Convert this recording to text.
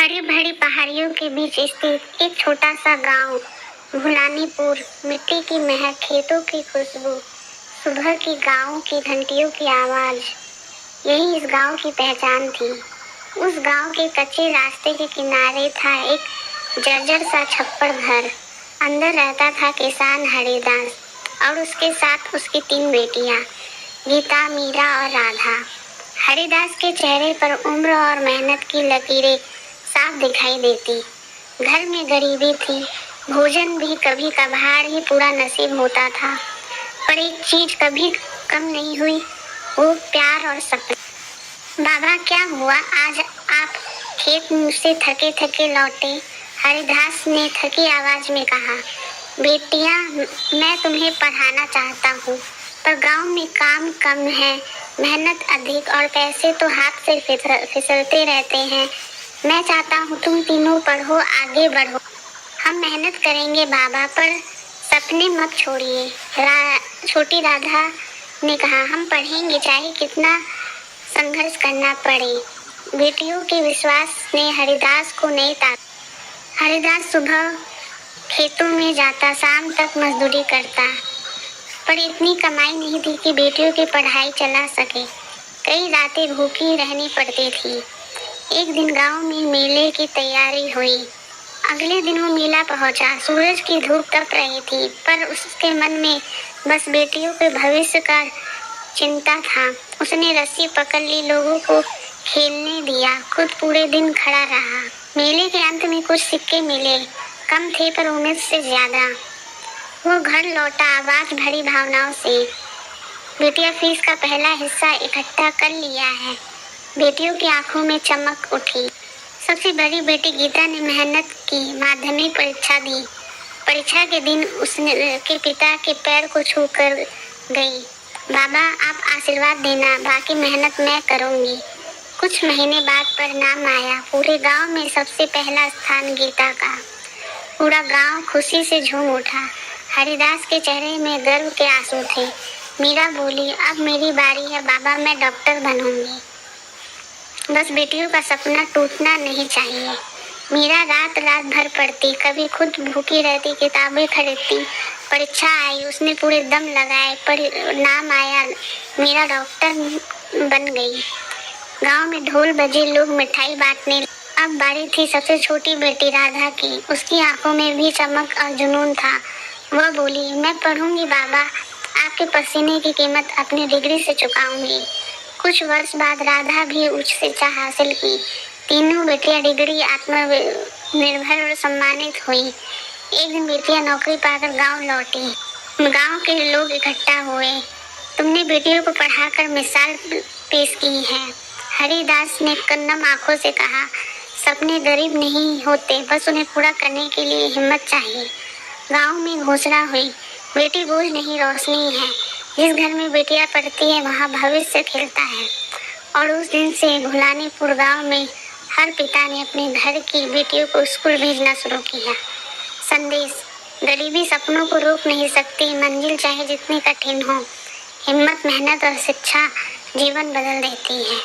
हरी भरी पहाड़ियों के बीच स्थित एक छोटा सा गांव भुलानीपुर। मिट्टी की महक, खेतों की खुशबू, सुबह की गांव की घंटियों की आवाज, यही इस गांव की पहचान थी। उस गांव के कच्चे रास्ते के किनारे था एक जर्जर सा छप्पर घर। अंदर रहता था किसान हरिदास और उसके साथ उसकी 3 बेटियां, गीता, मीरा और राधा। हरिदास के चेहरे पर उम्र और मेहनत की लकीरें साफ दिखाई देती। घर में गरीबी थी, भोजन भी कभी कभार ही पूरा नसीब होता था, पर एक चीज कभी कम नहीं हुई, वो प्यार और सपना। बाबा, क्या हुआ? आज आप खेत से थके थके लौटे? हरिदास ने थकी आवाज में कहा। बेटियां, मैं तुम्हें पढ़ाना चाहता हूँ, पर गांव में काम कम है, मेहनत अधिक और पैसे तो हाथ से फिसलते रहते हैं। मैं चाहता हूँ तुम तीनों पढ़ो, आगे बढ़ो। हम मेहनत करेंगे बाबा, पर सपने मत छोड़िए। छोटी राधा ने कहा, हम पढ़ेंगे चाहे कितना संघर्ष करना पड़े। बेटियों के विश्वास ने हरिदास को नई ताकत। हरिदास सुबह खेतों में जाता, शाम तक मजदूरी करता, पर इतनी कमाई नहीं थी कि बेटियों की पढ़ाई चला सके। कई रातें भूखी रहनी पड़ती थी। एक दिन गांव में मेले की तैयारी हुई। अगले दिन वो मेला पहुंचा। सूरज की धूप तप रही थी, पर उसके मन में बस बेटियों के भविष्य का चिंता था। उसने रस्सी पकड़ ली, लोगों को खेलने दिया, खुद पूरे दिन खड़ा रहा। मेले के अंत में कुछ सिक्के मिले, कम थे पर उम्मीद से ज्यादा। वो घर लौटा आवाज भरी भावनाओं से, बेटिया, फीस का पहला हिस्सा इकट्ठा कर लिया है। बेटियों की आंखों में चमक उठी। सबसे बड़ी बेटी गीता ने मेहनत की, माध्यमिक परीक्षा दी। परीक्षा के दिन उसने के पिता के पैर को छू कर गई। बाबा, आप आशीर्वाद देना, बाकी मेहनत मैं करूंगी। कुछ महीने बाद परिणाम आया। पूरे गांव में सबसे पहला स्थान गीता का। पूरा गांव खुशी से झूम उठा। हरिदास के चेहरे में गर्व के आंसू थे। मीरा बोली, अब मेरी बारी है बाबा, मैं डॉक्टर बनूंगी। बस बेटियों का सपना टूटना नहीं चाहिए। मीरा रात रात भर पढ़ती, कभी खुद भूखी रहती, किताबें खरीदती। परीक्षा आई, उसने पूरे दम लगाए, परिणाम आया, मीरा डॉक्टर बन गई। गांव में ढोल बजे, लोग मिठाई बांटने। अब बारी थी सबसे छोटी बेटी राधा की। उसकी आंखों में भी चमक और जुनून था। वह बोली, मैं पढ़ूंगी बाबा, आपके पसीने की कीमत अपनी डिग्री से चुकाऊंगी। कुछ वर्ष बाद राधा भी उच्च शिक्षा हासिल की। तीनों बेटियां डिग्री, आत्मनिर्भर और सम्मानित हुई। एक दिन बेटियां नौकरी पाकर गांव लौटी। गांव के लोग इकट्ठा हुए। तुमने बेटियों को पढ़ाकर मिसाल पेश की है। हरिदास ने कन्नम आंखों से कहा, सपने गरीब नहीं होते, बस उन्हें पूरा करने के लिए हिम्मत चाहिए। गांव में घोषणा हुई, बेटी बोझ नहीं, रोशनी है। जिस घर में बेटियां पढ़ती है, वहाँ भविष्य खिलता है। और उस दिन से भुलानीपुर गांव में हर पिता ने अपने घर की बेटियों को स्कूल भेजना शुरू किया। संदेश, गरीबी सपनों को रोक नहीं सकती, मंजिल चाहे जितनी कठिन हो, हिम्मत, मेहनत और शिक्षा जीवन बदल देती है।